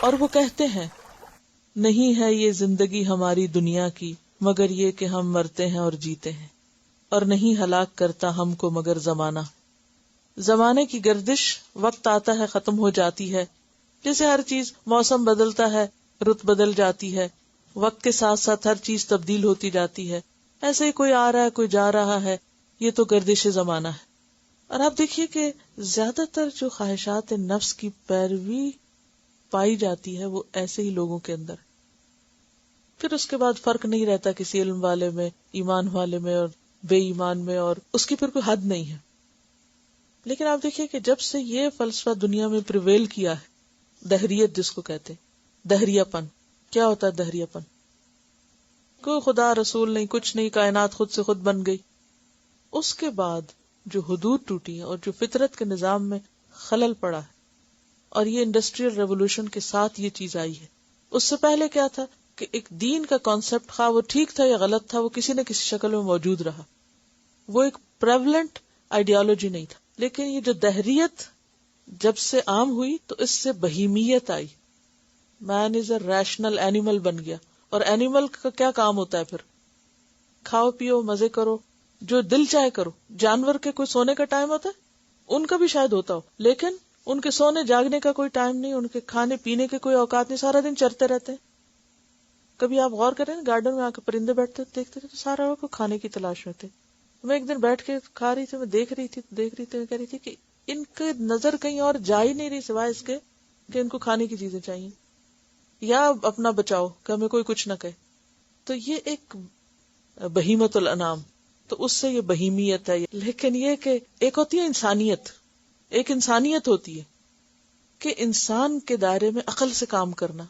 اور وہ کہتے ہیں نہیں ہے یہ زندگی ہماری دنیا کی مگر یہ کہ ہم مرتے ہیں اور جیتے ہیں، اور نہیں ہلاک کرتا ہم کو مگر زمانہ. زمانے کی گردش وقت آتا ہے ختم ہو جاتی ہے، جیسے ہر چیز موسم بدلتا ہے، رت بدل جاتی ہے، وقت کے ساتھ ساتھ ہر چیز تبدیل ہوتی جاتی ہے، ایسے ہی کوئی آ رہا ہے کوئی جا رہا ہے، یہ تو گردش زمانہ ہے. اور آپ دیکھیے کہ زیادہ تر جو خواہشات نفس کی پیروی پائی جاتی ہے وہ ایسے ہی لوگوں کے اندر. پھر اس کے بعد فرق نہیں رہتا کسی علم والے میں، ایمان والے میں اور بے ایمان میں، اور اس کی پھر کوئی حد نہیں ہے. لیکن آپ دیکھیے کہ جب سے یہ فلسفہ دنیا میں پریویل کیا ہے، دہریت جس کو کہتے، دہریہ پن. کیا ہوتا ہے دہریہ پن؟ کوئی خدا رسول نہیں، کچھ نہیں، کائنات خود سے خود بن گئی. اس کے بعد جو حدود ٹوٹی ہیں اور جو فطرت کے نظام میں خلل پڑا ہے، اور یہ انڈسٹریل ریولوشن کے ساتھ یہ چیز آئی ہے. اس سے پہلے کیا تھا کہ ایک دین کا کانسیپٹ، خواہ وہ ٹھیک تھا یا غلط تھا، وہ کسی نہ کسی شکل میں موجود رہا، وہ ایک پریولنٹ آئیڈیالوجی نہیں تھا. لیکن یہ جو دہریت جب سے عام ہوئی تو اس سے بہیمیت آئی. مین از اے ریشنل اینیمل بن گیا. اور اینیمل کا کیا کام ہوتا ہے؟ پھر کھاؤ پیو مزے کرو، جو دل چاہے کرو. جانور کے کوئی سونے کا ٹائم ہوتا ہے؟ ان کا بھی شاید ہوتا ہو، لیکن ان کے سونے جاگنے کا کوئی ٹائم نہیں، ان کے کھانے پینے کے کوئی اوقات نہیں، سارا دن چرتے رہتے ہیں. کبھی آپ غور کریں گارڈن میں آ کے پرندے بیٹھتے دیکھتے تھے تو سارا وقت کھانے کی تلاش میں تھے. میں ایک دن بیٹھ کے کھا رہی تھی، میں دیکھ رہی تھی میں کہہ رہی تھی کہ ان کی نظر کہیں اور جا ہی نہیں رہی سوائے اس کے کہ ان کو کھانے کی چیزیں چاہیے یا اپنا بچاؤ کہ ہمیں کوئی کچھ نہ کہے. تو یہ ایک بہیمت الانام، تو اس سے یہ بہیمیت ہے. لیکن یہ کہ ایک ہوتی ہے انسانیت، ایک انسانیت ہوتی ہے کہ انسان کے دائرے میں عقل سے کام کرنا،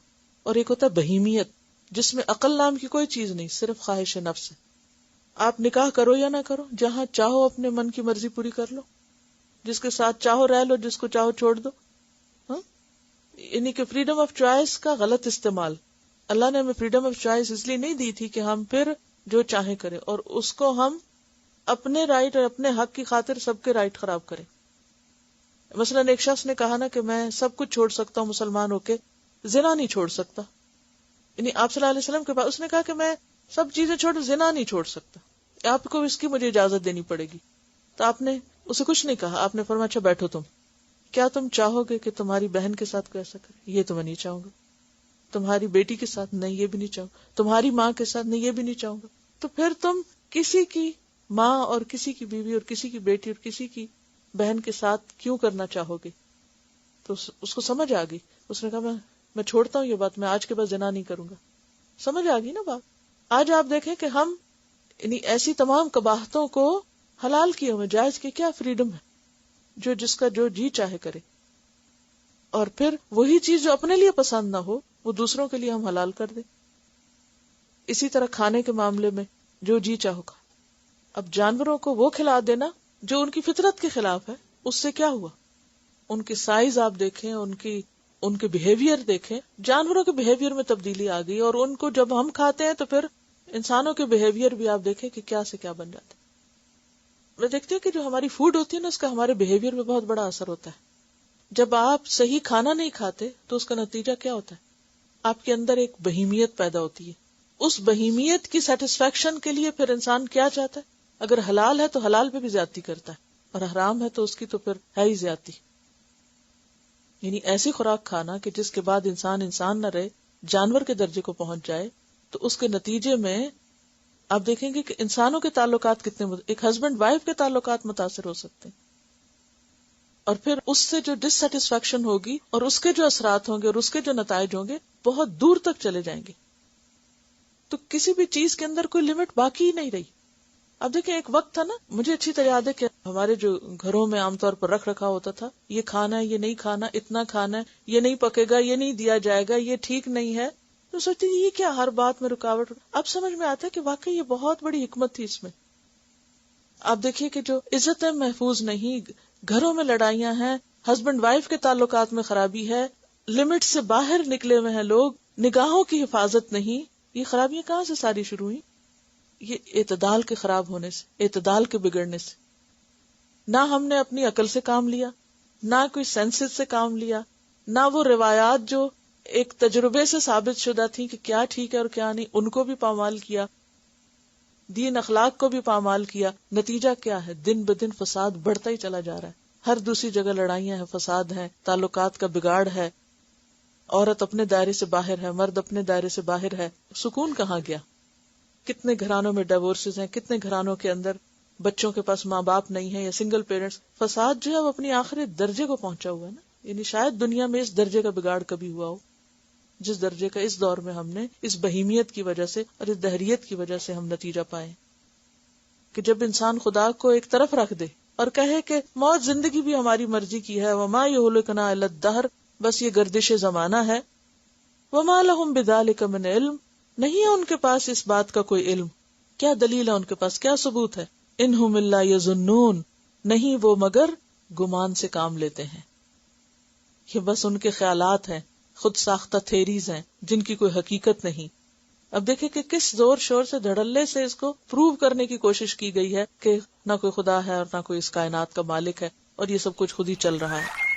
اور ایک ہوتا ہے بہیمیت جس میں عقل نام کی کوئی چیز نہیں، صرف خواہش نفس ہے. آپ نکاح کرو یا نہ کرو، جہاں چاہو اپنے من کی مرضی پوری کر لو، جس کے ساتھ چاہو رہ لو، جس کو چاہو چھوڑ دو. یعنی کہ فریڈم آف چوائس کا غلط استعمال. اللہ نے ہمیں فریڈم آف چوائس اس لیے نہیں دی تھی کہ ہم پھر جو چاہیں کریں، اور اس کو ہم اپنے رائٹ اور اپنے حق کی خاطر سب کے رائٹ خراب کریں. مثلاً ایک شخص نے کہا نا کہ میں سب کچھ چھوڑ سکتا ہوں مسلمان ہو کے، زنا نہیں چھوڑ سکتا. یعنی آپ صلی اللہ علیہ وسلم کے پاس اس نے کہا کہ میں سب چیزیں چھوڑ، زنا نہیں چھوڑ سکتا، آپ کو اس کی مجھے اجازت دینی پڑے گی. تو آپ نے اسے کچھ نہیں کہا، آپ نے فرمایا اچھا بیٹھو تم، کیا تم چاہو گے کہ تمہاری بہن کے ساتھ کوئی ایسا کرے؟ یہ تو میں نہیں چاہوں گا. تمہاری بیٹی کے ساتھ؟ نہیں یہ بھی نہیں چاہوں گا. تمہاری ماں کے ساتھ؟ نہیں یہ بھی نہیں چاہوں گا. تو پھر تم کسی کی ماں اور کسی کی بیوی اور کسی کی بیٹی اور کسی کی بہن کے ساتھ کیوں کرنا چاہو گے؟ تو اس کو سمجھ آ گئی. اس نے کہا میں چھوڑتا ہوں یہ بات، میں آج کے بعد زنا نہیں کروں گا. سمجھ آ گئی نا بات. آج آپ دیکھیں کہ ہم یعنی ایسی تمام قباحتوں کو حلال کیے ہوئے، جائز کی کیا فریڈم ہے، جو جس کا جو جی چاہے کرے. اور پھر وہی چیز جو اپنے لیے پسند نہ ہو وہ دوسروں کے لیے ہم حلال کر دیں. اسی طرح کھانے کے معاملے میں جو جی چاہو کھا. اب جانوروں کو وہ کھلا دینا جو ان کی فطرت کے خلاف ہے، اس سے کیا ہوا؟ ان کی سائز آپ دیکھیں، ان کے بیہیویئر دیکھیں، جانوروں کے بیہیویئر میں تبدیلی آ گئی. اور ان کو جب ہم کھاتے ہیں تو پھر انسانوں کے بیہیویئر بھی آپ دیکھیں کہ کیا سے کیا بن جاتے. میں دیکھتی ہوں کہ جو ہماری فوڈ ہوتی ہے نا، اس کا ہمارے بیہیویئر میں بہت بڑا اثر ہوتا ہے. جب آپ صحیح کھانا نہیں کھاتے تو اس کا نتیجہ کیا ہوتا ہے؟ آپ کے اندر ایک بہیمیت پیدا ہوتی ہے. اس بہیمیت کی سیٹسفیکشن کے لیے پھر انسان کیا چاہتا ہے؟ اگر حلال ہے تو حلال پہ بھی زیادتی کرتا ہے، اور حرام ہے تو اس کی تو پھر ہے ہی زیادتی. یعنی ایسی خوراک کھانا کہ جس کے بعد انسان نہ رہے، جانور کے درجے کو پہنچ جائے. تو اس کے نتیجے میں آپ دیکھیں گے کہ انسانوں کے تعلقات کتنے ایک ہسبینڈ وائف کے تعلقات متاثر ہو سکتے ہیں. اور پھر اس سے جو ڈس سیٹسفیکشن ہوگی اور اس کے جو اثرات ہوں گے اور اس کے جو نتائج ہوں گے بہت دور تک چلے جائیں گے. تو کسی بھی چیز کے اندر کوئی لمٹ باقی ہی نہیں رہی. اب دیکھیں ایک وقت تھا نا، مجھے اچھی طرح یاد ہے کہ ہمارے جو گھروں میں عام طور پر رکھ رکھا ہوتا تھا، یہ کھانا ہے، یہ نہیں کھانا، اتنا کھانا ہے، یہ نہیں پکے گا، یہ نہیں دیا جائے گا، یہ ٹھیک نہیں ہے. تو سوچتی یہ کیا ہر بات میں رکاوٹ. اب سمجھ میں آتا ہے کہ واقعی یہ بہت بڑی حکمت تھی اس میں. آپ دیکھیے کہ جو عزتیں محفوظ نہیں، گھروں میں لڑائیاں ہیں، ہسبینڈ وائف کے تعلقات میں خرابی ہے، لمٹ سے باہر نکلے ہوئے ہیں لوگ، نگاہوں کی حفاظت نہیں. یہ خرابیاں کہاں سے ساری شروع ہوئی؟ یہ اعتدال کے خراب ہونے سے، اعتدال کے بگڑنے سے. نہ ہم نے اپنی عقل سے کام لیا، نہ کوئی سینسز سے کام لیا، نہ وہ روایات جو ایک تجربے سے ثابت شدہ تھی کہ کیا ٹھیک ہے اور کیا نہیں، ان کو بھی پامال کیا، دین اخلاق کو بھی پامال کیا. نتیجہ کیا ہے؟ دن بدن فساد بڑھتا ہی چلا جا رہا ہے. ہر دوسری جگہ لڑائیاں ہیں، فساد ہیں، تعلقات کا بگاڑ ہے، عورت اپنے دائرے سے باہر ہے، مرد اپنے دائرے سے باہر ہے. سکون کہاں گیا؟ کتنے گھرانوں میں ڈیورسز ہیں، کتنے گھرانوں کے اندر بچوں کے پاس ماں باپ نہیں ہے یا سنگل پیرنٹس. فساد جو ہے وہ اپنی آخری درجے کو پہنچا ہوا ہے نا. یعنی شاید دنیا میں اس درجے کا بگاڑ کبھی ہوا ہو جس درجے کا اس دور میں ہم نے اس بہیمیت کی وجہ سے اور اس دہریت کی وجہ سے ہم نتیجہ پائے کہ جب انسان خدا کو ایک طرف رکھ دے اور کہے کہ موت زندگی بھی ہماری مرضی کی ہے، وما یہلکنا الا الدہر، بس یہ گردش زمانہ ہے، وما لہم بذلک من علم، نہیں ہے ان کے پاس اس بات کا کوئی علم. کیا دلیل ہے ان کے پاس؟ کیا ثبوت ہے؟ انہم الا یظنون، نہیں وہ مگر گمان سے کام لیتے ہیں. یہ بس ان کے خیالات ہیں، خود ساختہ تھیریز ہیں جن کی کوئی حقیقت نہیں. اب دیکھیں کہ کس زور شور سے دھڑلے سے اس کو پروو کرنے کی کوشش کی گئی ہے کہ نہ کوئی خدا ہے اور نہ کوئی اس کائنات کا مالک ہے اور یہ سب کچھ خود ہی چل رہا ہے.